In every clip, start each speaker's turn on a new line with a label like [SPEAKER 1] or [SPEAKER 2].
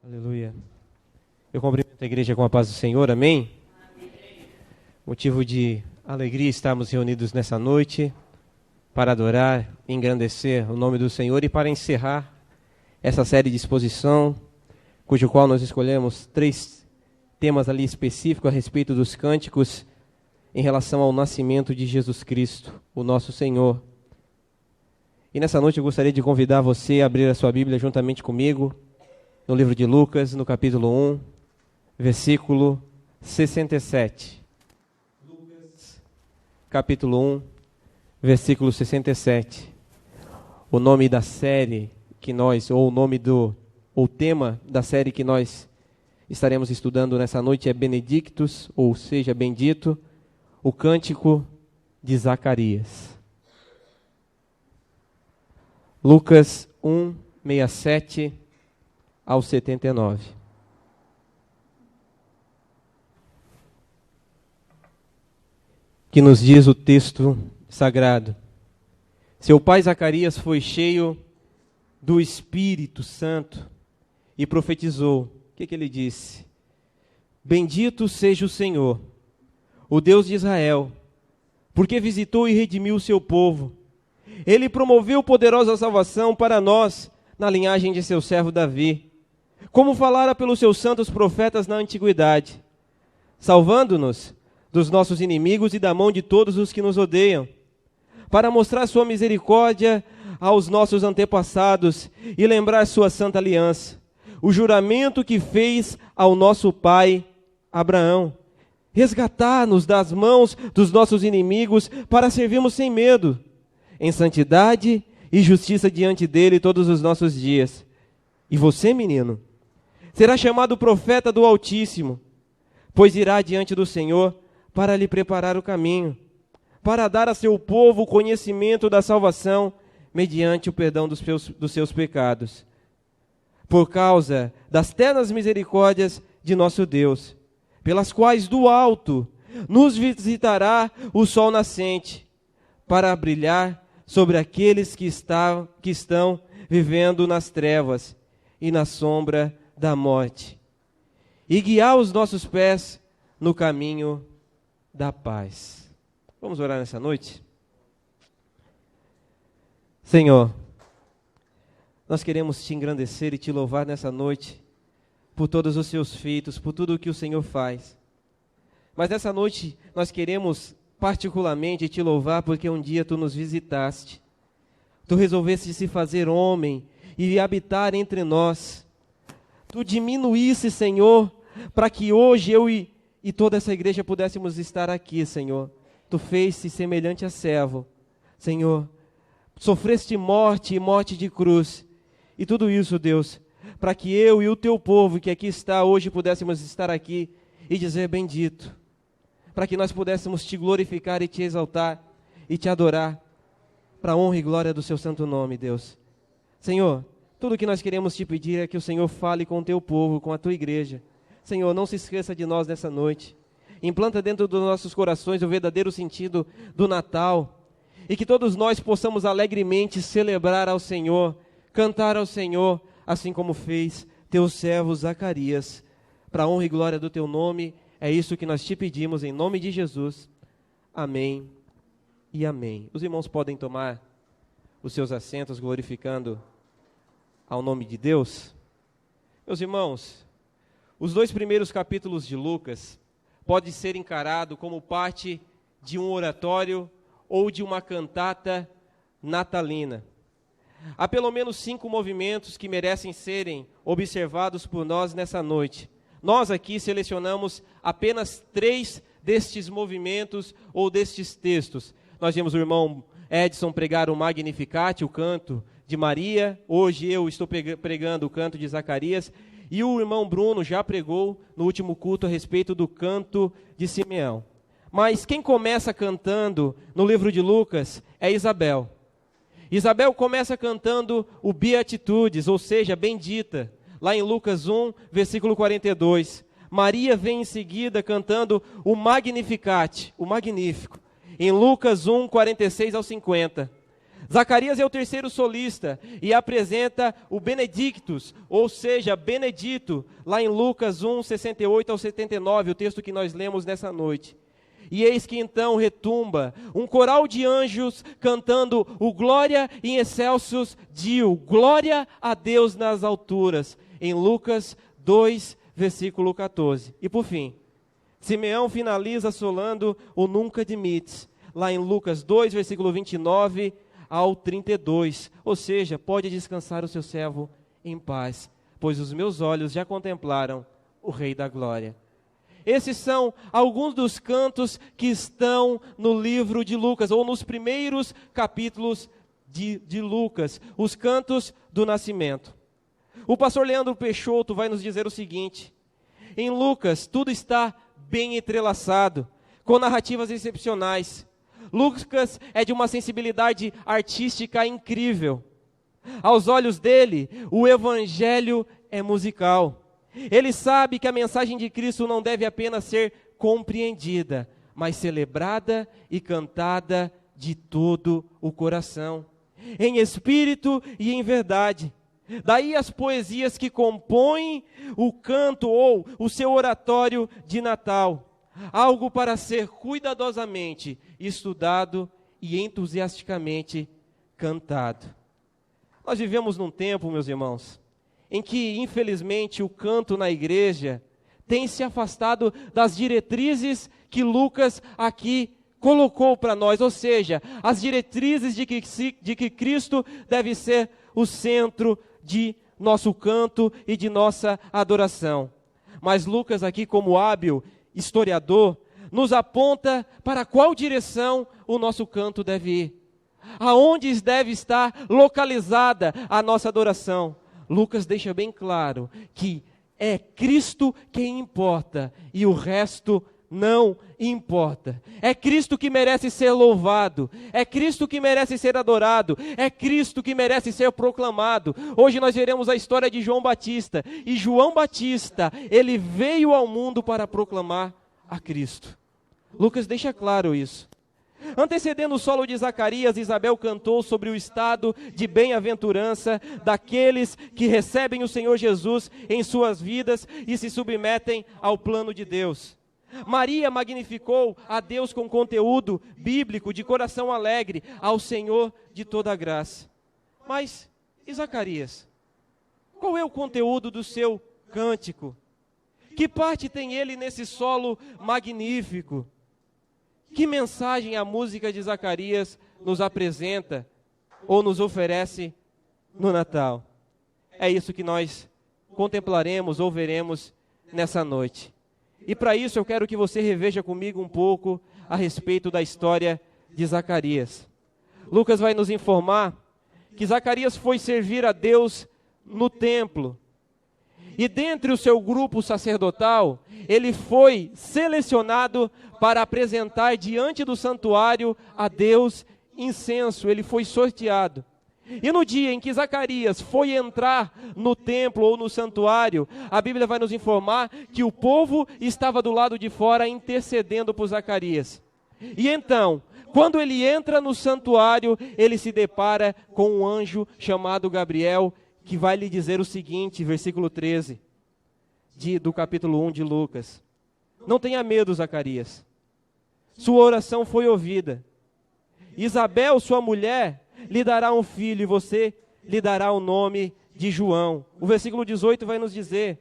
[SPEAKER 1] Aleluia. Eu cumprimento a igreja com a paz do Senhor, amém? Motivo de alegria estarmos reunidos nessa noite para adorar e engrandecer o nome do Senhor e para encerrar essa série de exposição, cujo qual nós escolhemos 3 temas ali específicos a respeito dos cânticos em relação ao nascimento de Jesus Cristo, o nosso Senhor. E nessa noite eu gostaria de convidar você a abrir a sua Bíblia juntamente comigo, no livro de Lucas, no capítulo 1, versículo 67. Lucas, capítulo 1, versículo 67. O nome da série que nós, ou o tema da série que nós estaremos estudando nessa noite é Benedictus, ou seja, bendito, o cântico de Zacarias. Lucas 1, 67 ao 79. Que nos diz o texto sagrado. Seu pai Zacarias foi cheio do Espírito Santo e profetizou. O que ele disse? Bendito seja o Senhor, o Deus de Israel, porque visitou e redimiu o seu povo. Ele promoveu poderosa salvação para nós, na linhagem de seu servo Davi, como falara pelos seus santos profetas na antiguidade, salvando-nos dos nossos inimigos e da mão de todos os que nos odeiam, para mostrar sua misericórdia aos nossos antepassados e lembrar sua santa aliança, o juramento que fez ao nosso pai Abraão, resgatar-nos das mãos dos nossos inimigos para servirmos sem medo, em santidade e justiça diante dele todos os nossos dias. E você, menino, será chamado profeta do Altíssimo, pois irá diante do Senhor para lhe preparar o caminho, para dar a seu povo o conhecimento da salvação, mediante o perdão dos seus pecados, por causa das ternas misericórdias de nosso Deus, pelas quais do alto nos visitará o sol nascente, para brilhar sobre aqueles que estão vivendo nas trevas e na sombra da morte, e guiar os nossos pés no caminho da paz. Vamos orar nessa noite? Senhor, nós queremos te engrandecer e te louvar nessa noite por todos os seus feitos, por tudo o que o Senhor faz. Mas nessa noite nós queremos particularmente te louvar porque um dia tu nos visitaste. Tu resolveste se fazer homem e habitar entre nós. Tu diminuísse, Senhor, para que hoje eu e toda essa igreja pudéssemos estar aqui, Senhor. Tu fez-se semelhante a servo, Senhor. Sofreste morte e morte de cruz. E tudo isso, Deus, para que eu e o teu povo que aqui está hoje pudéssemos estar aqui e dizer bendito. Para que nós pudéssemos te glorificar e te exaltar e te adorar, para a honra e glória do seu santo nome, Deus. Senhor, tudo que nós queremos te pedir é que o Senhor fale com o teu povo, com a tua igreja. Senhor, não se esqueça de nós nessa noite. Implanta dentro dos nossos corações o verdadeiro sentido do Natal, e que todos nós possamos alegremente celebrar ao Senhor, cantar ao Senhor, assim como fez teu servo Zacarias, para a honra e glória do teu nome. É isso que nós te pedimos em nome de Jesus. Amém e amém. Os irmãos podem tomar os seus assentos glorificando ao nome de Deus. Meus irmãos, os 2 primeiros capítulos de Lucas pode ser encarado como parte de um oratório ou de uma cantata natalina. Há pelo menos 5 movimentos que merecem serem observados por nós nessa noite. Nós aqui selecionamos apenas 3 destes movimentos ou destes textos. Nós vimos o irmão Edson pregar o Magnificat, o canto de Maria. Hoje eu estou pregando o canto de Zacarias. E o irmão Bruno já pregou no último culto a respeito do canto de Simeão. Mas quem começa cantando no livro de Lucas é Isabel. Isabel começa cantando o Beatitudes, ou seja, bendita. Lá em Lucas 1, versículo 42. Maria vem em seguida cantando o Magnificat, o magnífico. Em Lucas 1, 46 ao 50. Zacarias é o terceiro solista e apresenta o Benedictus, ou seja, Benedito, lá em Lucas 1, 68 ao 79, o texto que nós lemos nessa noite. E eis que então retumba um coral de anjos cantando o Glória in excelsis Deo, glória a Deus nas alturas, em Lucas 2, versículo 14. E por fim, Simeão finaliza solando o Nunca Dimittis, lá em Lucas 2, versículo 29 ao 32, ou seja, pode descansar o seu servo em paz, pois os meus olhos já contemplaram o Rei da Glória. Esses são alguns dos cantos que estão no livro de Lucas, ou nos primeiros capítulos de Lucas, os cantos do nascimento. O pastor Leandro Peixoto vai nos dizer o seguinte: em Lucas tudo está bem entrelaçado, com narrativas excepcionais. Lucas é de uma sensibilidade artística incrível. Aos olhos dele, o evangelho é musical. Ele sabe que a mensagem de Cristo não deve apenas ser compreendida, mas celebrada e cantada de todo o coração, em espírito e em verdade. Daí as poesias que compõem o canto ou o seu oratório de Natal. Algo para ser cuidadosamente estudado e entusiasticamente cantado. Nós vivemos num tempo, meus irmãos, em que, infelizmente, o canto na igreja tem se afastado das diretrizes que Lucas aqui colocou para nós, ou seja, as diretrizes de que Cristo deve ser o centro de nosso canto e de nossa adoração. Mas Lucas aqui, como hábil historiador, nos aponta para qual direção o nosso canto deve ir, aonde deve estar localizada a nossa adoração. Lucas deixa bem claro que é Cristo quem importa e o resto não importa. É Cristo que merece ser louvado, é Cristo que merece ser adorado, é Cristo que merece ser proclamado. Hoje nós veremos a história de João Batista, e João Batista, ele veio ao mundo para proclamar a Cristo. Lucas deixa claro isso. Antecedendo o solo de Zacarias, Isabel cantou sobre o estado de bem-aventurança daqueles que recebem o Senhor Jesus em suas vidas e se submetem ao plano de Deus. Maria magnificou a Deus com conteúdo bíblico, de coração alegre, ao Senhor de toda a graça. Mas, e Zacarias? Qual é o conteúdo do seu cântico? Que parte tem ele nesse solo magnífico? Que mensagem a música de Zacarias nos apresenta ou nos oferece no Natal? É isso que nós contemplaremos ou veremos nessa noite. E para isso eu quero que você reveja comigo um pouco a respeito da história de Zacarias. Lucas vai nos informar que Zacarias foi servir a Deus no templo. E dentre o seu grupo sacerdotal, ele foi selecionado para apresentar diante do santuário a Deus incenso. Ele foi sorteado. E no dia em que Zacarias foi entrar no templo ou no santuário, a Bíblia vai nos informar que o povo estava do lado de fora intercedendo por Zacarias. E então, quando ele entra no santuário, ele se depara com um anjo chamado Gabriel, que vai lhe dizer o seguinte, versículo 13, do capítulo 1 de Lucas. Não tenha medo, Zacarias. Sua oração foi ouvida. Isabel, sua mulher, lhe dará um filho e você lhe dará o nome de João. O versículo 18 vai nos dizer.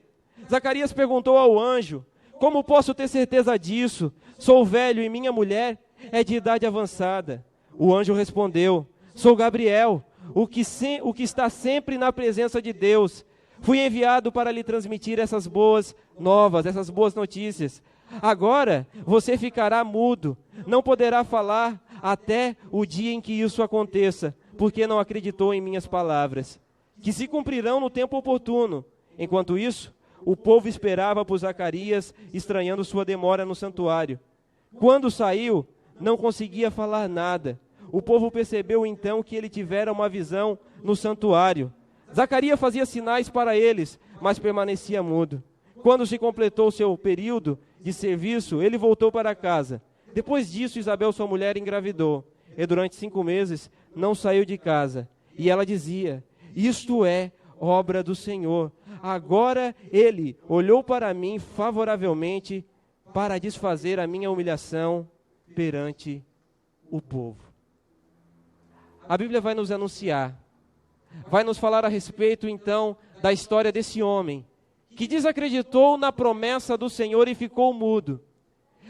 [SPEAKER 1] Zacarias perguntou ao anjo: como posso ter certeza disso? Sou velho e minha mulher é de idade avançada. O anjo respondeu: sou Gabriel, o que está sempre na presença de Deus. Fui enviado para lhe transmitir essas boas novas, essas boas notícias. Agora você ficará mudo, não poderá falar até o dia em que isso aconteça, porque não acreditou em minhas palavras, que se cumprirão no tempo oportuno. Enquanto isso, o povo esperava por Zacarias, estranhando sua demora no santuário. Quando saiu, não conseguia falar nada. O povo percebeu então que ele tivera uma visão no santuário. Zacarias fazia sinais para eles, mas permanecia mudo. Quando se completou o seu período de serviço, ele voltou para casa. Depois disso, Isabel, sua mulher, engravidou. E durante 5 meses não saiu de casa. E ela dizia: isto é obra do Senhor. Agora ele olhou para mim favoravelmente para desfazer a minha humilhação perante o povo. A Bíblia vai nos anunciar, vai nos falar a respeito então da história desse homem que desacreditou na promessa do Senhor e ficou mudo.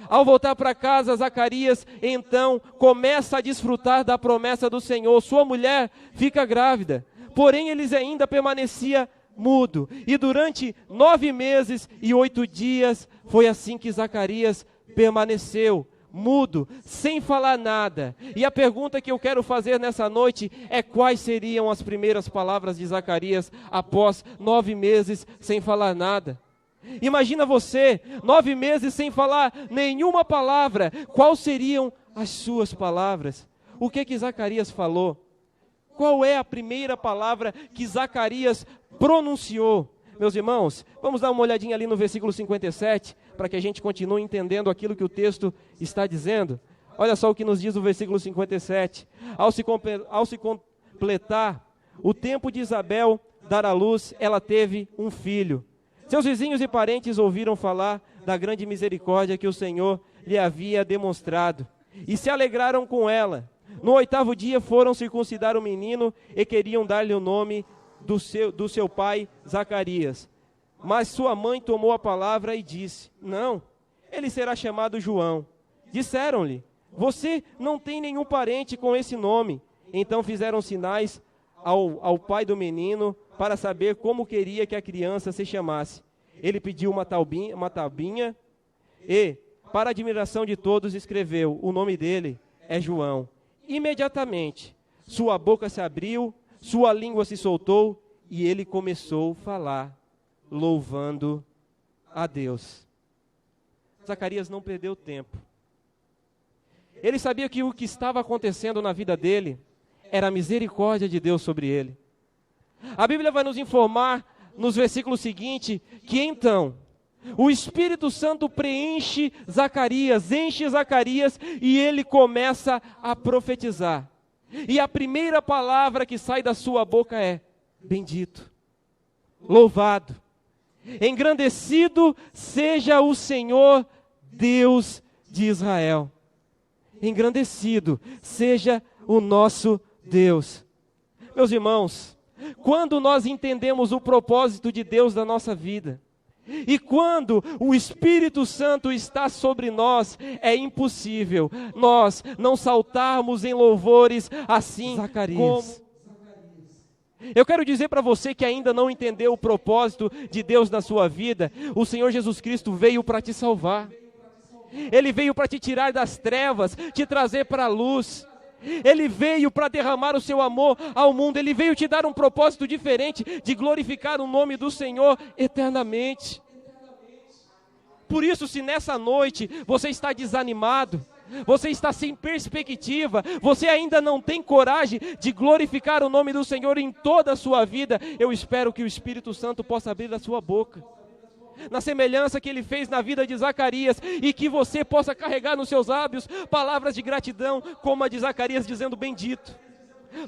[SPEAKER 1] Ao voltar para casa, Zacarias então começa a desfrutar da promessa do Senhor. Sua mulher fica grávida, porém eles ainda permanecia mudo. E durante 9 meses e 8 dias, foi assim que Zacarias permaneceu mudo, sem falar nada. E a pergunta que eu quero fazer nessa noite é: quais seriam as primeiras palavras de Zacarias após 9 meses sem falar nada? Imagina você, 9 meses sem falar nenhuma palavra. Quais seriam as suas palavras? O que Zacarias falou? Qual é a primeira palavra que Zacarias pronunciou? Meus irmãos, vamos dar uma olhadinha ali no versículo 57, para que a gente continue entendendo aquilo que o texto está dizendo. Olha só o que nos diz o versículo 57. Ao se completar o tempo de Isabel dar à luz, ela teve um filho. Seus vizinhos e parentes ouviram falar da grande misericórdia que o Senhor lhe havia demonstrado e se alegraram com ela. No 8º dia foram circuncidar o menino e queriam dar-lhe o nome do seu pai Zacarias. Mas sua mãe tomou a palavra e disse: não, ele será chamado João. Disseram-lhe: você não tem nenhum parente com esse nome. Então fizeram sinais ao pai do menino para saber como queria que a criança se chamasse. Ele pediu uma taubinha e, para admiração de todos, escreveu: o nome dele é João. Imediatamente, sua boca se abriu, sua língua se soltou e ele começou a falar, louvando a Deus. Zacarias não perdeu tempo. Ele sabia que o que estava acontecendo na vida dele era a misericórdia de Deus sobre ele. A Bíblia vai nos informar nos versículos seguintes que então o Espírito Santo enche Zacarias e ele começa a profetizar. E a primeira palavra que sai da sua boca é: bendito, louvado, engrandecido seja o Senhor Deus de Israel. Engrandecido seja o nosso Deus. Meus irmãos, quando nós entendemos o propósito de Deus da nossa vida, e quando o Espírito Santo está sobre nós, é impossível nós não saltarmos em louvores assim Zacarias. Eu quero dizer para você que ainda não entendeu o propósito de Deus na sua vida, o Senhor Jesus Cristo veio para te salvar. Ele veio para te tirar das trevas, te trazer para a luz. Ele veio para derramar o seu amor ao mundo. Ele veio te dar um propósito diferente de glorificar o nome do Senhor eternamente. Por isso, se nessa noite você está desanimado, você está sem perspectiva, você ainda não tem coragem de glorificar o nome do Senhor em toda a sua vida, eu espero que o Espírito Santo possa abrir a sua boca, na semelhança que ele fez na vida de Zacarias, e que você possa carregar nos seus lábios palavras de gratidão, como a de Zacarias, dizendo: bendito,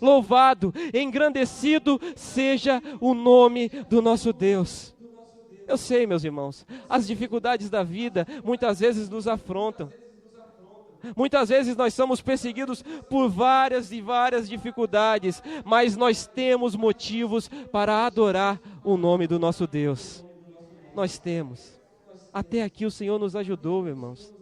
[SPEAKER 1] louvado, engrandecido seja o nome do nosso Deus. Eu sei, meus irmãos, as dificuldades da vida muitas vezes nos afrontam. Muitas vezes nós somos perseguidos por várias e várias dificuldades, mas nós temos motivos para adorar o nome do nosso Deus. Nós temos. Até aqui o Senhor nos ajudou, irmãos.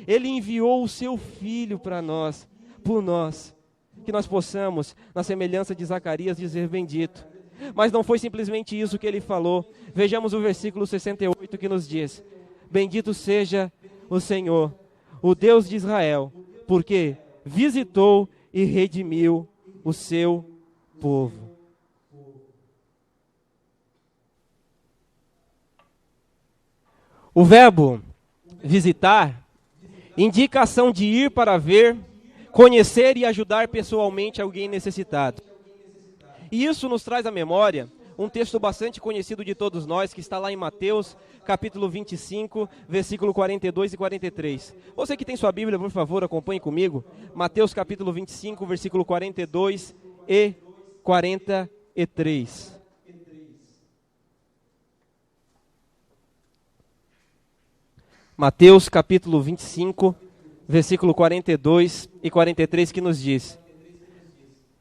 [SPEAKER 1] Ele enviou o seu Filho para nós, por nós, que nós possamos, na semelhança de Zacarias, dizer: bendito. Mas não foi simplesmente isso que ele falou. Vejamos o versículo 68 que nos diz: bendito seja o Senhor, o Deus de Israel, porque visitou e redimiu o seu povo. O verbo visitar indica a ação de ir para ver, conhecer e ajudar pessoalmente alguém necessitado. E isso nos traz à memória um texto bastante conhecido de todos nós, que está lá em Mateus, capítulo 25, versículo 42 e 43. Você que tem sua Bíblia, por favor, acompanhe comigo. Mateus, capítulo 25, versículo 42 e 43. Mateus, capítulo 25, versículo 42 e 43, que nos diz: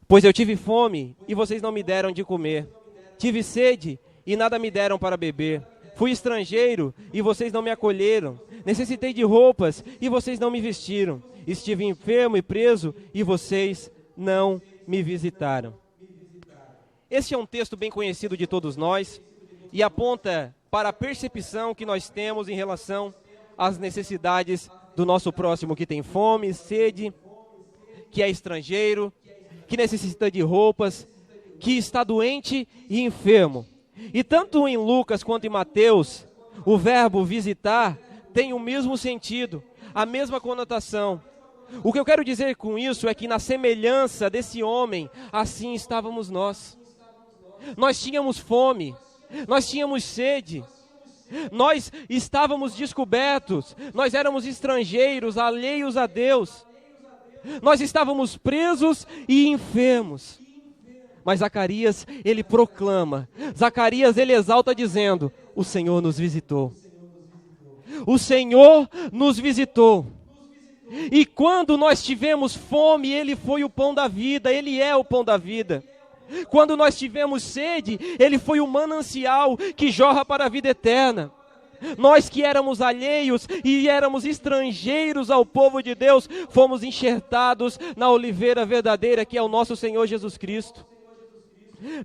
[SPEAKER 1] Pois eu tive fome, e vocês não me deram de comer. Tive sede, e nada me deram para beber. Fui estrangeiro, e vocês não me acolheram. Necessitei de roupas, e vocês não me vestiram. Estive enfermo e preso, e vocês não me visitaram. Este é um texto bem conhecido de todos nós, e aponta para a percepção que nós temos em relação às necessidades do nosso próximo, que tem fome, sede, que é estrangeiro, que necessita de roupas, que está doente e enfermo. E tanto em Lucas quanto em Mateus, o verbo visitar tem o mesmo sentido, a mesma conotação. O que eu quero dizer com isso é que na semelhança desse homem, assim estávamos nós. Nós tínhamos fome, nós tínhamos sede, nós estávamos descobertos, nós éramos estrangeiros, alheios a Deus. Nós estávamos presos e enfermos. Mas Zacarias, ele proclama, Zacarias, ele exalta dizendo: o Senhor nos visitou. O Senhor nos visitou. E quando nós tivemos fome, Ele foi o pão da vida, Ele é o pão da vida. Quando nós tivemos sede, Ele foi o manancial que jorra para a vida eterna. Nós que éramos alheios e éramos estrangeiros ao povo de Deus, fomos enxertados na oliveira verdadeira, que é o nosso Senhor Jesus Cristo.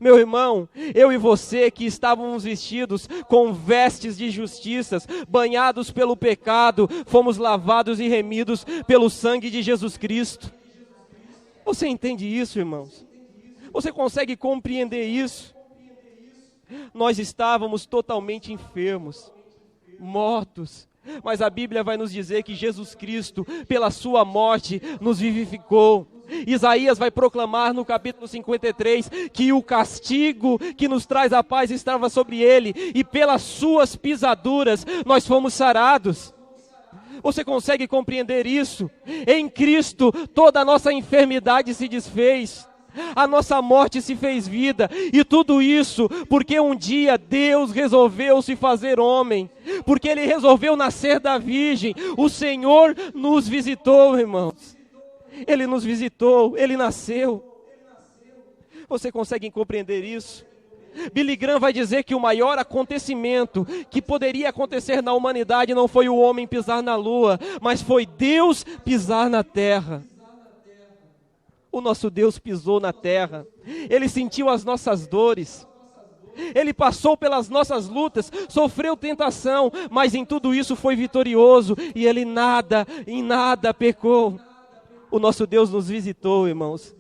[SPEAKER 1] Meu irmão, eu e você que estávamos vestidos com vestes de justiças, banhados pelo pecado, fomos lavados e remidos pelo sangue de Jesus Cristo. Você entende isso, irmãos? Você consegue compreender isso? Nós estávamos totalmente enfermos, mortos, mas a Bíblia vai nos dizer que Jesus Cristo, pela sua morte, nos vivificou. Isaías vai proclamar no capítulo 53 que o castigo que nos traz a paz estava sobre ele, e pelas suas pisaduras nós fomos sarados. Você consegue compreender isso? Em Cristo toda a nossa enfermidade se desfez, a nossa morte se fez vida, e tudo isso porque um dia Deus resolveu se fazer homem, porque Ele resolveu nascer da Virgem. O Senhor nos visitou, irmãos. Ele nos visitou, Ele nasceu. Você consegue compreender isso? Billy Graham vai dizer que o maior acontecimento que poderia acontecer na humanidade não foi o homem pisar na lua, mas foi Deus pisar na terra. O nosso Deus pisou na terra, Ele sentiu as nossas dores, Ele passou pelas nossas lutas, sofreu tentação, mas em tudo isso foi vitorioso, e Ele em nada pecou. O nosso Deus nos visitou, irmãos,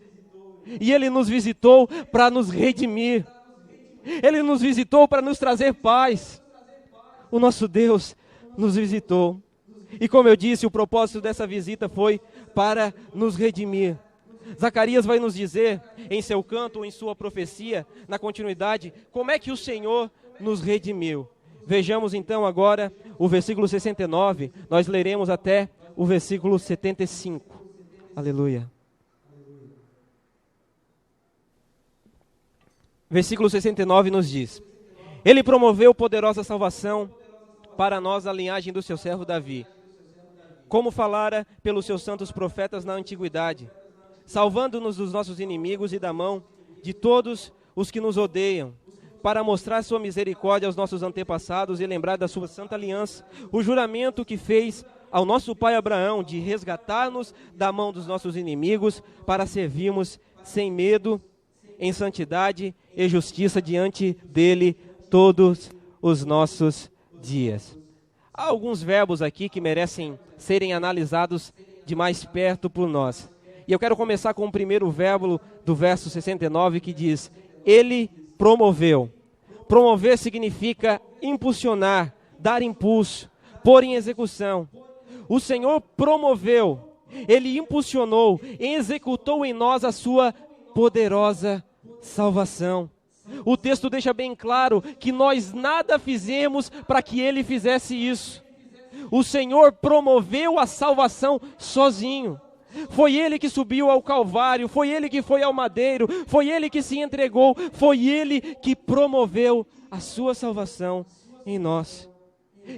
[SPEAKER 1] e Ele nos visitou para nos redimir, Ele nos visitou para nos trazer paz. O nosso Deus nos visitou, e como eu disse, o propósito dessa visita foi para nos redimir. Zacarias vai nos dizer, em seu canto ou em sua profecia, na continuidade, como é que o Senhor nos redimiu. Vejamos então agora o versículo 69, nós leremos até o versículo 75. Aleluia. Versículo 69 nos diz: Ele promoveu poderosa salvação para nós a linhagem do seu servo Davi, como falara pelos seus santos profetas na antiguidade, salvando-nos dos nossos inimigos e da mão de todos os que nos odeiam, para mostrar sua misericórdia aos nossos antepassados e lembrar da sua santa aliança, o juramento que fez ao nosso pai Abraão de resgatar-nos da mão dos nossos inimigos, para servirmos sem medo, em santidade e justiça diante dele todos os nossos dias. Há alguns verbos aqui que merecem serem analisados de mais perto por nós. E eu quero começar com o primeiro verbo do verso 69, que diz: Ele promoveu. Promover significa impulsionar, dar impulso, pôr em execução. O Senhor promoveu, Ele impulsionou, executou em nós a sua poderosa salvação. O texto deixa bem claro que nós nada fizemos para que Ele fizesse isso. O Senhor promoveu a salvação sozinho. Foi Ele que subiu ao Calvário, foi Ele que foi ao madeiro, foi Ele que se entregou, foi Ele que promoveu a sua salvação em nós.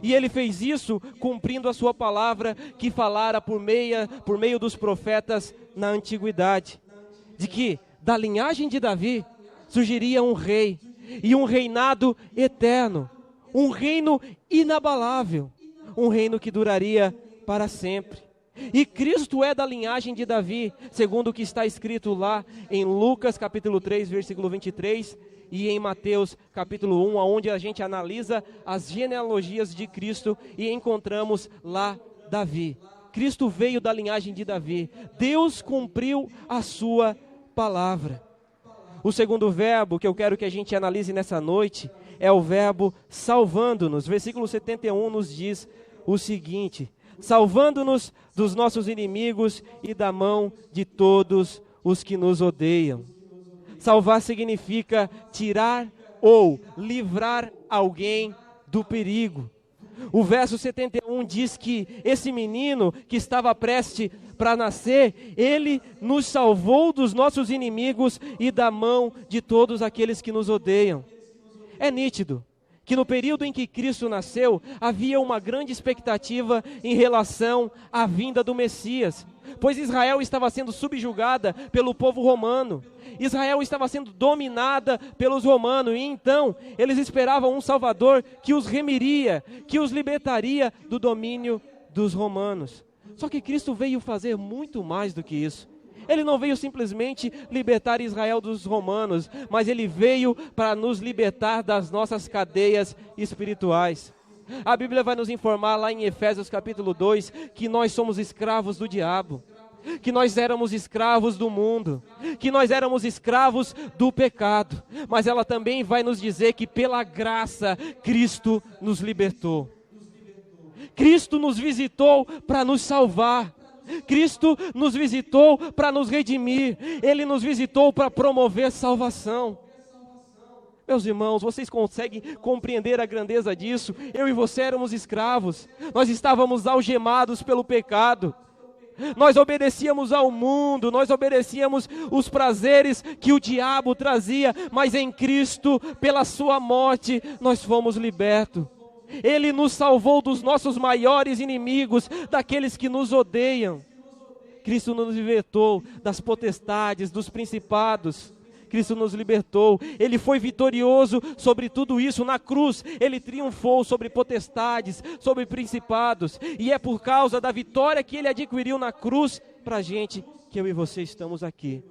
[SPEAKER 1] E Ele fez isso cumprindo a sua palavra que falara por meio dos profetas na antiguidade, de que da linhagem de Davi surgiria um rei e um reinado eterno, um reino inabalável, um reino que duraria para sempre. E Cristo é da linhagem de Davi, segundo o que está escrito lá em Lucas capítulo 3, versículo 23, e em Mateus capítulo 1, onde a gente analisa as genealogias de Cristo e encontramos lá Davi. Cristo veio da linhagem de Davi. Deus cumpriu a sua palavra. O segundo verbo que eu quero que a gente analise nessa noite é o verbo salvando-nos. Versículo 71 nos diz o seguinte: salvando-nos dos nossos inimigos e da mão de todos os que nos odeiam. Salvar significa tirar ou livrar alguém do perigo. O verso 71 diz que esse menino que estava prestes para nascer, ele nos salvou dos nossos inimigos e da mão de todos aqueles que nos odeiam. É nítido que no período em que Cristo nasceu, havia uma grande expectativa em relação à vinda do Messias, pois Israel estava sendo subjugada pelo povo romano. Israel estava sendo dominada pelos romanos, e então eles esperavam um Salvador que os remiria, que os libertaria do domínio dos romanos. Só que Cristo veio fazer muito mais do que isso. Ele não veio simplesmente libertar Israel dos romanos, mas Ele veio para nos libertar das nossas cadeias espirituais. A Bíblia vai nos informar lá em Efésios capítulo 2, que nós somos escravos do diabo, que nós éramos escravos do mundo, que nós éramos escravos do pecado, mas ela também vai nos dizer que pela graça Cristo nos libertou. Cristo nos visitou para nos salvar. Cristo nos visitou para nos redimir. Ele nos visitou para promover salvação. Meus irmãos, vocês conseguem compreender a grandeza disso? Eu e você éramos escravos. Nós estávamos algemados pelo pecado. Nós obedecíamos ao mundo, nós obedecíamos os prazeres que o diabo trazia, mas em Cristo, pela sua morte, nós fomos libertos. Ele nos salvou dos nossos maiores inimigos, daqueles que nos odeiam. Cristo nos libertou das potestades, dos principados. Cristo nos libertou. Ele foi vitorioso sobre tudo isso na cruz. Ele triunfou sobre potestades, sobre principados. E é por causa da vitória que Ele adquiriu na cruz para a gente que eu e você estamos aqui.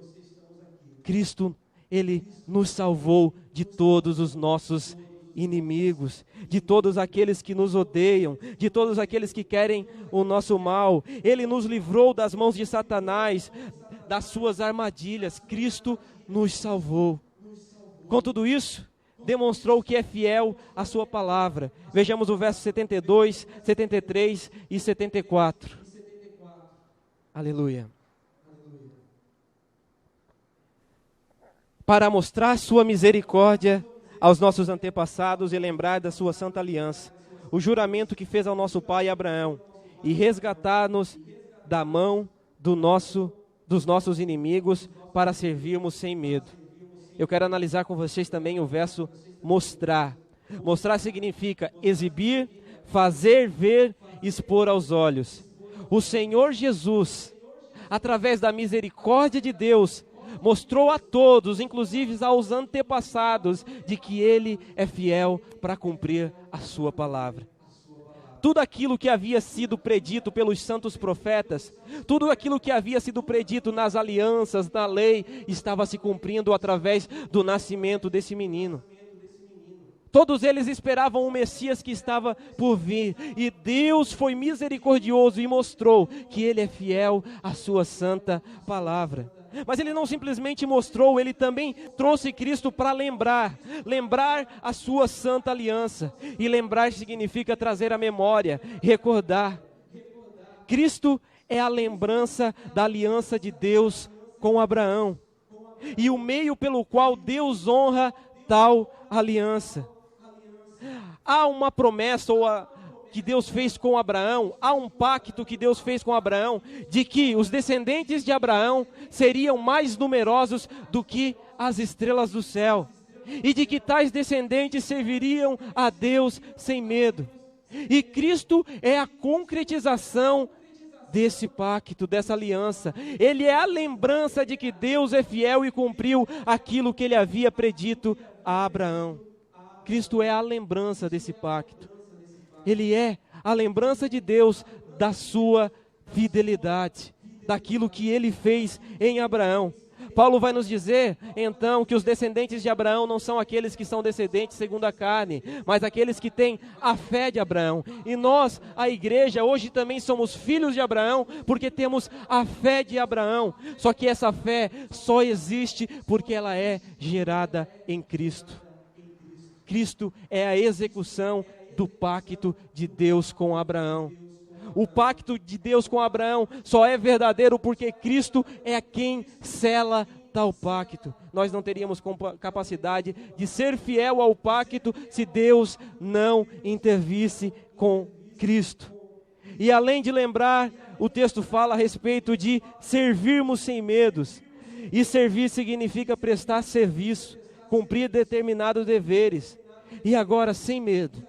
[SPEAKER 1] Cristo, Ele nos salvou de todos os nossos inimigos, de todos aqueles que nos odeiam, de todos aqueles que querem o nosso mal. Ele nos livrou das mãos de Satanás, das suas armadilhas. Cristo nos salvou. Com tudo isso, demonstrou que é fiel à sua palavra. Vejamos o verso 72, 73 e 74. Aleluia. Para mostrar sua misericórdia aos nossos antepassados e lembrar da sua santa aliança, o juramento que fez ao nosso pai Abraão, e resgatar-nos da mão dos nossos inimigos, para servirmos sem medo. Eu quero analisar com vocês também o verso mostrar. Mostrar significa exibir, fazer ver, expor aos olhos. O Senhor Jesus, através da misericórdia de Deus, mostrou a todos, inclusive aos antepassados, de que Ele é fiel para cumprir a sua palavra. Tudo aquilo que havia sido predito pelos santos profetas, tudo aquilo que havia sido predito nas alianças, na lei, estava se cumprindo através do nascimento desse menino. Todos eles esperavam o Messias que estava por vir, e Deus foi misericordioso e mostrou que Ele é fiel à sua santa palavra. Mas Ele não simplesmente mostrou, Ele também trouxe Cristo para lembrar a sua santa aliança. E lembrar significa trazer à memória, recordar. Cristo é a lembrança da aliança de Deus com Abraão. E o meio pelo qual Deus honra tal aliança. Há uma promessa que Deus fez com Abraão, há um pacto que Deus fez com Abraão, de que os descendentes de Abraão seriam mais numerosos do que as estrelas do céu, e de que tais descendentes serviriam a Deus sem medo. E Cristo é a concretização desse pacto, dessa aliança. Ele é a lembrança de que Deus é fiel e cumpriu aquilo que ele havia predito a Abraão. Cristo é a lembrança desse pacto. Ele é a lembrança de Deus da sua fidelidade, daquilo que ele fez em Abraão. Paulo vai nos dizer, então, que os descendentes de Abraão não são aqueles que são descendentes segundo a carne, mas aqueles que têm a fé de Abraão. E nós, a igreja, hoje também somos filhos de Abraão, porque temos a fé de Abraão. Só que essa fé só existe porque ela é gerada em Cristo. Cristo é a execução do pacto de Deus com Abraão. O pacto de Deus com Abraão só é verdadeiro porque Cristo é quem sela tal pacto. Nós não teríamos capacidade de ser fiel ao pacto se Deus não intervisse com Cristo. E além de lembrar, o texto fala a respeito de servirmos sem medos. E servir significa prestar serviço, cumprir determinados deveres. E agora, sem medo,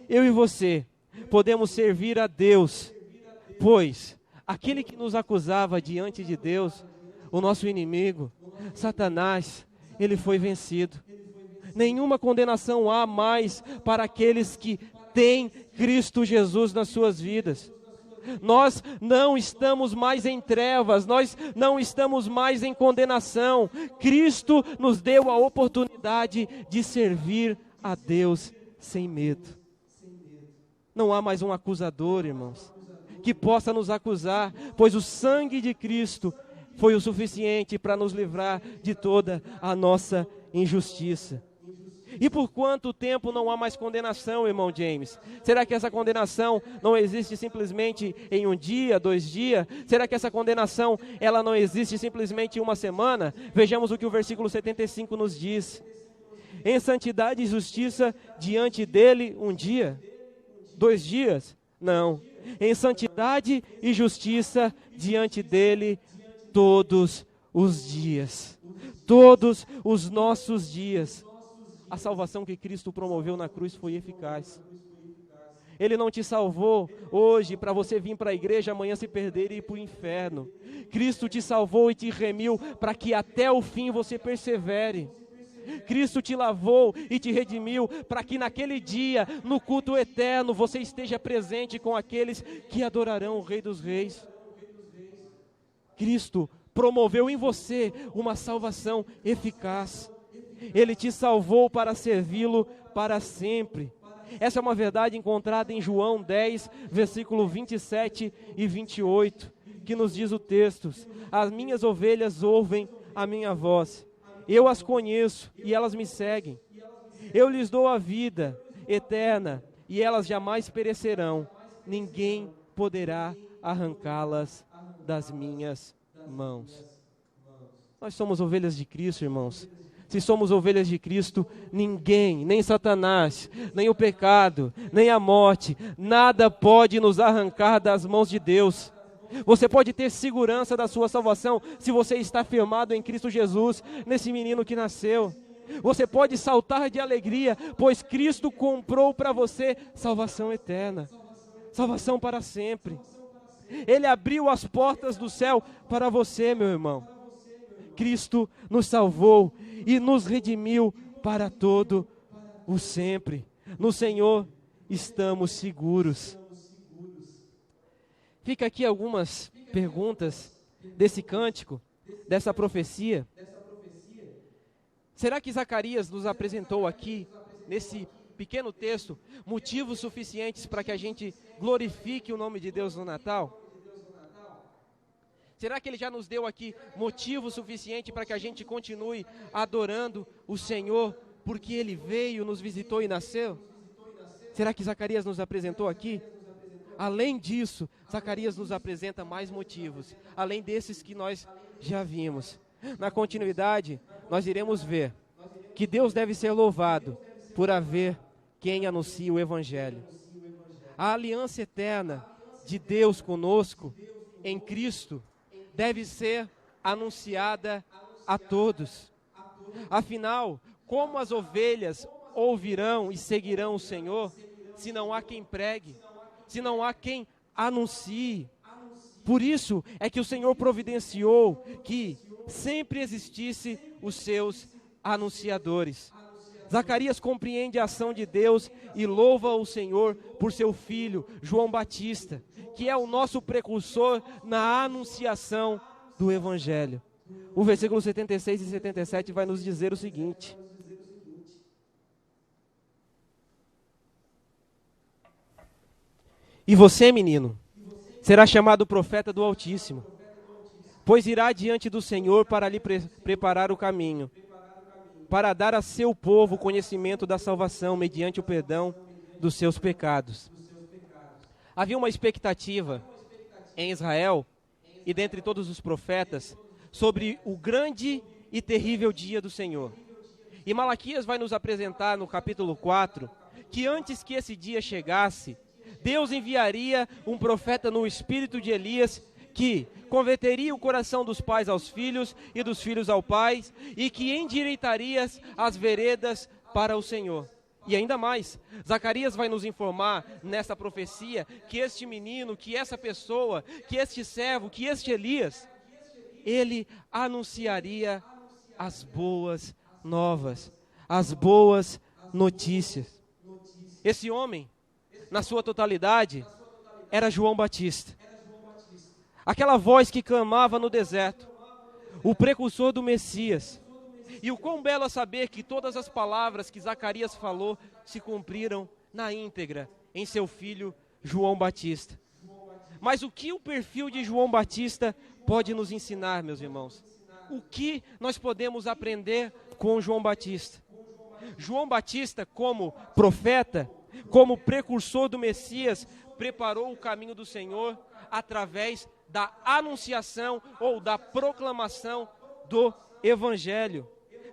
[SPEAKER 1] eu e você podemos servir a Deus, pois aquele que nos acusava diante de Deus, o nosso inimigo, Satanás, ele foi vencido. Nenhuma condenação há mais para aqueles que têm Cristo Jesus nas suas vidas. Nós não estamos mais em trevas, nós não estamos mais em condenação. Cristo nos deu a oportunidade de servir a Deus sem medo. Não há mais um acusador, irmãos, que possa nos acusar, pois o sangue de Cristo foi o suficiente para nos livrar de toda a nossa injustiça. E por quanto tempo não há mais condenação, irmão James? Será que essa condenação não existe simplesmente em um dia, 2 dias? Será que essa condenação, ela não existe simplesmente em uma semana? Vejamos o que o versículo 75 nos diz. Em santidade e justiça diante dele um dia, 2 dias? Não. Em santidade e justiça diante dele todos os dias. Todos os nossos dias. A salvação que Cristo promoveu na cruz foi eficaz. Ele não te salvou hoje para você vir para a igreja, amanhã se perder e ir para o inferno. Cristo te salvou e te remiu para que até o fim você persevere. Cristo te lavou e te redimiu para que naquele dia, no culto eterno, você esteja presente com aqueles que adorarão o Rei dos Reis. Cristo promoveu em você uma salvação eficaz. Ele te salvou para servi-lo para sempre. Essa é uma verdade encontrada em João 10, versículo 27 e 28, que nos diz o texto: as minhas ovelhas ouvem a minha voz. Eu as conheço e elas me seguem. Eu lhes dou a vida eterna e elas jamais perecerão. Ninguém poderá arrancá-las das minhas mãos. Nós somos ovelhas de Cristo, irmãos. Se somos ovelhas de Cristo, ninguém, nem Satanás, nem o pecado, nem a morte, nada pode nos arrancar das mãos de Deus. Você pode ter segurança da sua salvação se você está firmado em Cristo Jesus, nesse menino que nasceu. Você pode saltar de alegria, pois Cristo comprou para você salvação eterna, salvação para sempre. Ele abriu as portas do céu para você, meu irmão. Cristo nos salvou e nos redimiu para todo o sempre. No Senhor estamos seguros. Fica aqui algumas perguntas desse cântico, dessa profecia. Será que Zacarias nos apresentou aqui, nesse pequeno texto, motivos suficientes para que a gente glorifique o nome de Deus no Natal? Será que ele já nos deu aqui motivo suficiente para que a gente continue adorando o Senhor, porque ele veio, nos visitou e nasceu? Será que Zacarias nos apresentou aqui? Além disso, Zacarias nos apresenta mais motivos, além desses que nós já vimos. Na continuidade, nós iremos ver que Deus deve ser louvado por haver quem anuncia o Evangelho. A aliança eterna de Deus conosco, em Cristo, deve ser anunciada a todos. Afinal, como as ovelhas ouvirão e seguirão o Senhor, se não há quem pregue, se não há quem anuncie? Por isso é que o Senhor providenciou que sempre existisse os seus anunciadores. Zacarias compreende a ação de Deus e louva o Senhor por seu filho, João Batista, que é o nosso precursor na anunciação do Evangelho. O versículo 76 e 77 vai nos dizer o seguinte: E você, menino, será chamado profeta do Altíssimo, pois irá diante do Senhor para lhe preparar o caminho, para dar a seu povo o conhecimento da salvação mediante o perdão dos seus pecados. Havia uma expectativa em Israel e dentre todos os profetas sobre o grande e terrível dia do Senhor. E Malaquias vai nos apresentar no capítulo 4 que antes que esse dia chegasse, Deus enviaria um profeta no espírito de Elias que converteria o coração dos pais aos filhos e dos filhos ao pai e que endireitaria as veredas para o Senhor. E ainda mais, Zacarias vai nos informar nessa profecia que este menino, que essa pessoa, que este servo, que este Elias, ele anunciaria as boas novas, as boas notícias. Esse homem, na sua totalidade, era João Batista. Aquela voz que clamava no deserto, o precursor do Messias. E o quão belo é saber que todas as palavras que Zacarias falou se cumpriram na íntegra em seu filho João Batista. Mas o que o perfil de João Batista pode nos ensinar, meus irmãos? O que nós podemos aprender com João Batista? João Batista, como profeta, como precursor do Messias, preparou o caminho do Senhor através da anunciação ou da proclamação do Evangelho,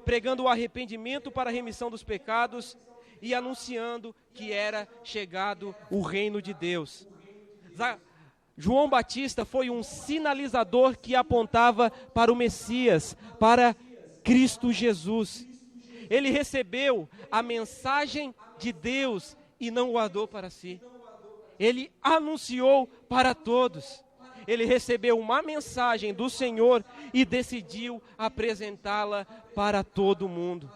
[SPEAKER 1] pregando o arrependimento para a remissão dos pecados e anunciando que era chegado o reino de Deus. João Batista foi um sinalizador que apontava para o Messias, para Cristo Jesus. Ele recebeu a mensagem de Deus e não guardou para si. Ele anunciou para todos. Ele recebeu uma mensagem do Senhor e decidiu apresentá-la para todo mundo.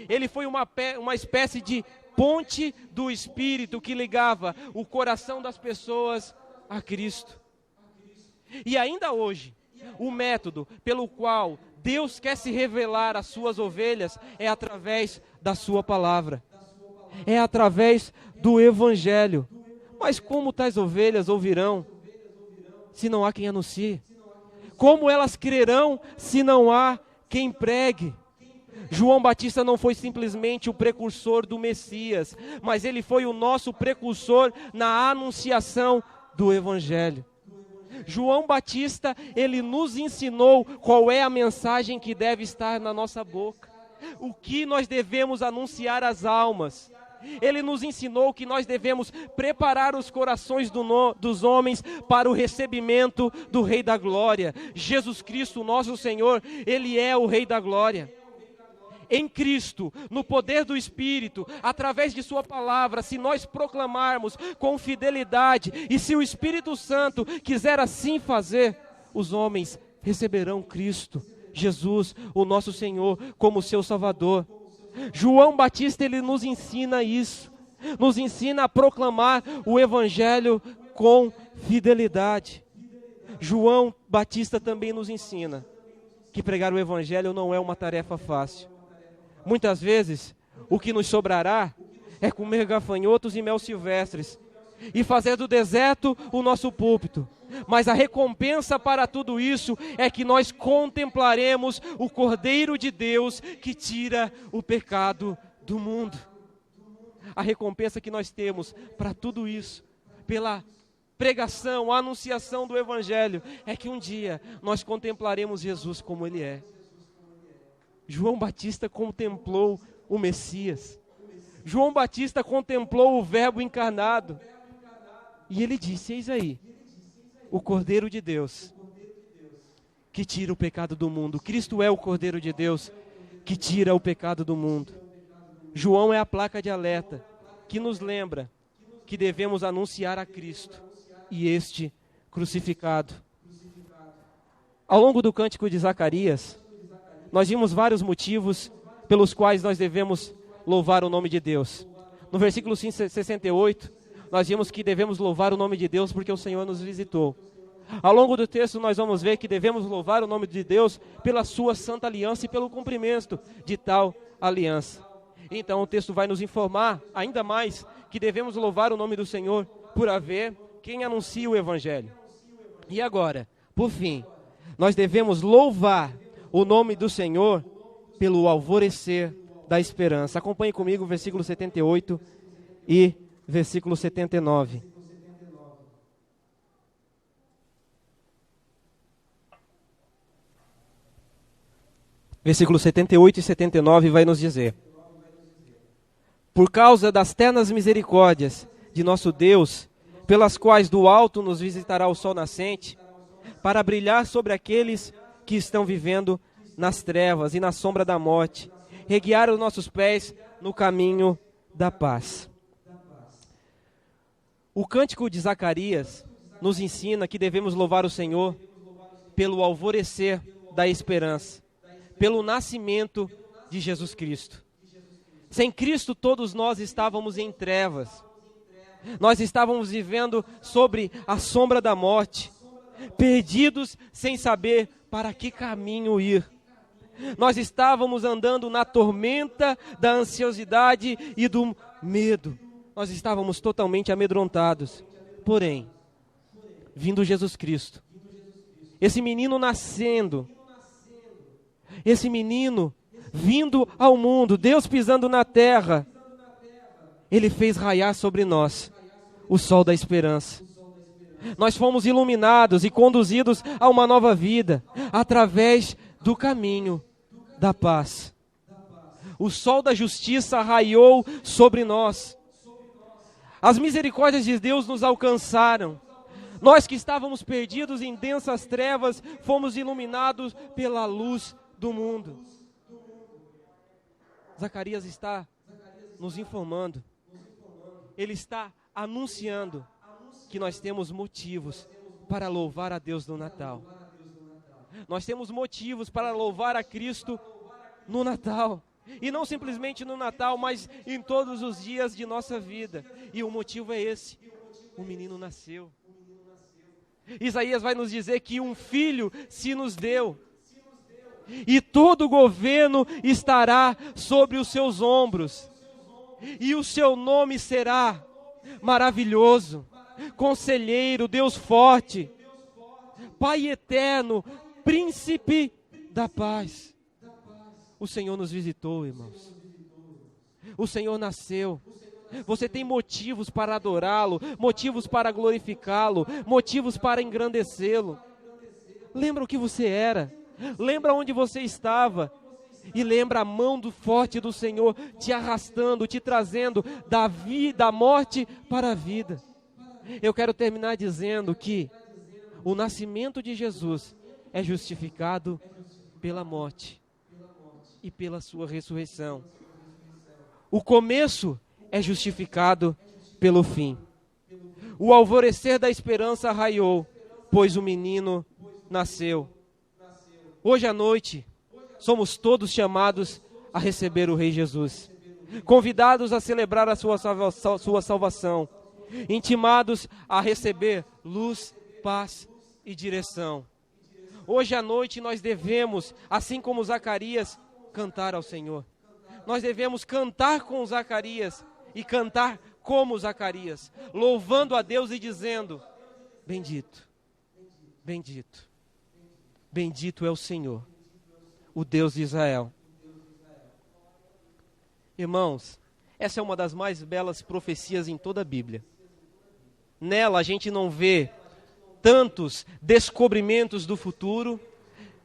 [SPEAKER 1] Ele foi uma espécie de ponte do Espírito que ligava o coração das pessoas a Cristo. E ainda hoje, o método pelo qual Deus quer se revelar às suas ovelhas é através da sua palavra. É através do Evangelho. Mas como tais ovelhas ouvirão se não há quem anuncie? Como elas crerão se não há quem pregue? João Batista não foi simplesmente o precursor do Messias, mas ele foi o nosso precursor na anunciação do Evangelho. João Batista, ele nos ensinou qual é a mensagem que deve estar na nossa boca, o que nós devemos anunciar às almas. Ele nos ensinou que nós devemos preparar os corações dos homens para o recebimento do Rei da Glória. Jesus Cristo, nosso Senhor, Ele é o Rei da Glória. Em Cristo, no poder do Espírito, através de sua palavra, se nós proclamarmos com fidelidade e se o Espírito Santo quiser assim fazer, os homens receberão Cristo, Jesus, o nosso Senhor, como seu Salvador. João Batista, ele nos ensina isso, nos ensina a proclamar o Evangelho com fidelidade. João Batista também nos ensina que pregar o Evangelho não é uma tarefa fácil. Muitas vezes, o que nos sobrará é comer gafanhotos e mel silvestres e fazer do deserto o nosso púlpito. Mas a recompensa para tudo isso é que nós contemplaremos o Cordeiro de Deus que tira o pecado do mundo. A recompensa que nós temos para tudo isso, pela pregação, a anunciação do Evangelho, é que um dia nós contemplaremos Jesus como Ele é. João Batista contemplou o Messias. João Batista contemplou o Verbo encarnado. E ele disse, eis aí, o Cordeiro de Deus, que tira o pecado do mundo. Cristo é o Cordeiro de Deus, que tira o pecado do mundo. João é a placa de alerta, que nos lembra que devemos anunciar a Cristo e este crucificado. Ao longo do cântico de Zacarias, nós vimos vários motivos pelos quais nós devemos louvar o nome de Deus. No versículo 68, nós vimos que devemos louvar o nome de Deus porque o Senhor nos visitou. Ao longo do texto nós vamos ver que devemos louvar o nome de Deus pela sua santa aliança e pelo cumprimento de tal aliança. Então o texto vai nos informar ainda mais que devemos louvar o nome do Senhor por haver quem anuncia o Evangelho. E agora, por fim, nós devemos louvar o nome do Senhor pelo alvorecer da esperança. Acompanhe comigo o versículo 78 e versículo 79. Versículos 78 e 79 vai nos dizer: por causa das ternas misericórdias de nosso Deus, pelas quais do alto nos visitará o sol nascente, para brilhar sobre aqueles que estão vivendo nas trevas e na sombra da morte, reguiar os nossos pés no caminho da paz. O cântico de Zacarias nos ensina que devemos louvar o Senhor pelo alvorecer da esperança, pelo nascimento de Jesus Cristo. Sem Cristo todos nós estávamos em trevas. Nós estávamos vivendo sobre a sombra da morte, perdidos sem saber para que caminho ir. Nós estávamos andando na tormenta da ansiosidade e do medo. Nós estávamos totalmente amedrontados. Porém, vindo Jesus Cristo, esse menino nascendo, esse menino vindo ao mundo, Deus pisando na terra, Ele fez raiar sobre nós o sol da esperança. Nós fomos iluminados e conduzidos a uma nova vida, através do caminho da paz. O sol da justiça raiou sobre nós. As misericórdias de Deus nos alcançaram. Nós que estávamos perdidos em densas trevas, fomos iluminados pela luz do mundo. Zacarias está nos informando, ele está anunciando que nós temos motivos para louvar a Deus no Natal. Nós temos motivos para louvar a Cristo no Natal. E não simplesmente no Natal, mas em todos os dias de nossa vida. E o motivo é esse: o menino nasceu. Isaías vai nos dizer que um filho se nos deu. E todo o governo estará sobre os seus ombros. E o seu nome será Maravilhoso, Conselheiro, Deus Forte, Pai Eterno, Príncipe da Paz. O Senhor nos visitou, irmãos. O Senhor nasceu. Você tem motivos para adorá-lo, motivos para glorificá-lo, motivos para engrandecê-lo. Lembra o que você era. Lembra onde você estava e lembra a mão do forte do Senhor te arrastando, te trazendo da morte para a vida. Eu quero terminar dizendo que o nascimento de Jesus é justificado pela morte e pela sua ressurreição. O começo é justificado pelo fim. O alvorecer da esperança raiou, pois o menino nasceu. Hoje à noite, somos todos chamados a receber o Rei Jesus, convidados a celebrar a sua salvação, intimados a receber luz, paz e direção. Hoje à noite nós devemos, assim como Zacarias, cantar ao Senhor. Nós devemos cantar com Zacarias e cantar como Zacarias, louvando a Deus e dizendo: bendito, bendito. Bendito é o Senhor, o Deus de Israel. Irmãos, essa é uma das mais belas profecias em toda a Bíblia. Nela a gente não vê tantos descobrimentos do futuro,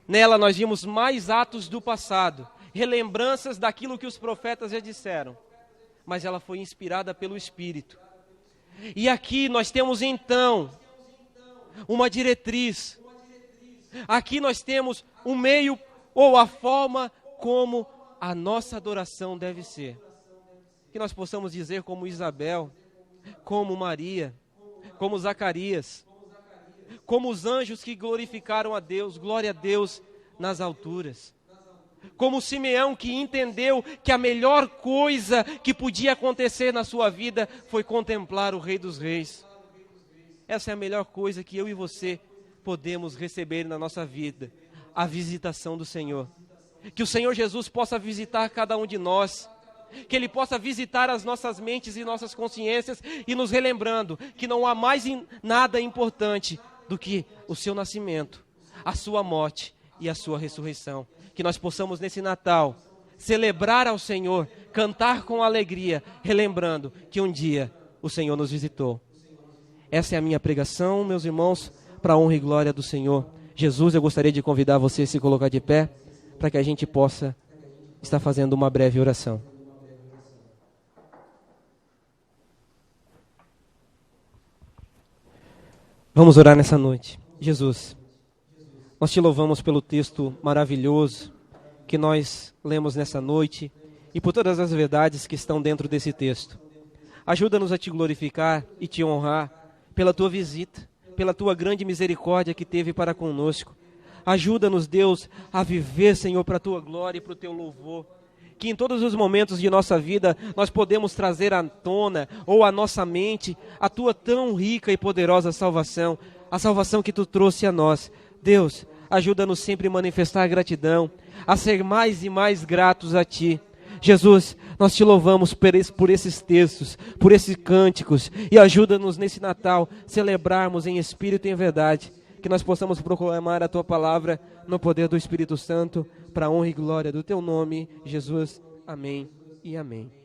[SPEAKER 1] nela nós vimos mais atos do passado relembranças daquilo que os profetas já disseram, mas ela foi inspirada pelo Espírito. E aqui nós temos então uma diretriz. Aqui nós temos um meio ou a forma como a nossa adoração deve ser. Que nós possamos dizer como Isabel, como Maria, como Zacarias, como os anjos que glorificaram a Deus, glória a Deus nas alturas. Como Simeão, que entendeu que a melhor coisa que podia acontecer na sua vida foi contemplar o Rei dos Reis. Essa é a melhor coisa que eu e você podemos receber na nossa vida, a visitação do Senhor. Que o Senhor Jesus possa visitar cada um de nós, que Ele possa visitar as nossas mentes e nossas consciências e nos relembrando que não há mais nada importante do que o seu nascimento, a sua morte e a sua ressurreição. Que nós possamos nesse Natal celebrar ao Senhor, cantar com alegria, relembrando que um dia o Senhor nos visitou. Essa é a minha pregação, meus irmãos, para a honra e glória do Senhor Jesus. Eu gostaria de convidar você a se colocar de pé, para que a gente possa estar fazendo uma breve oração. Vamos orar nessa noite. Jesus, nós te louvamos pelo texto maravilhoso que nós lemos nessa noite e por todas as verdades que estão dentro desse texto. Ajuda-nos a te glorificar e te honrar pela tua visita, pela tua grande misericórdia que teve para conosco. Ajuda-nos, Deus, a viver, Senhor, para a tua glória e para o teu louvor. Que em todos os momentos de nossa vida nós podemos trazer à tona ou à nossa mente a tua tão rica e poderosa salvação, a salvação que tu trouxe a nós. Deus, ajuda-nos sempre a manifestar gratidão, a ser mais e mais gratos a ti. Jesus, nós te louvamos por esses textos, por esses cânticos, e ajuda-nos nesse Natal celebrarmos em espírito e em verdade, que nós possamos proclamar a tua palavra no poder do Espírito Santo, para a honra e glória do teu nome, Jesus. Amém e amém.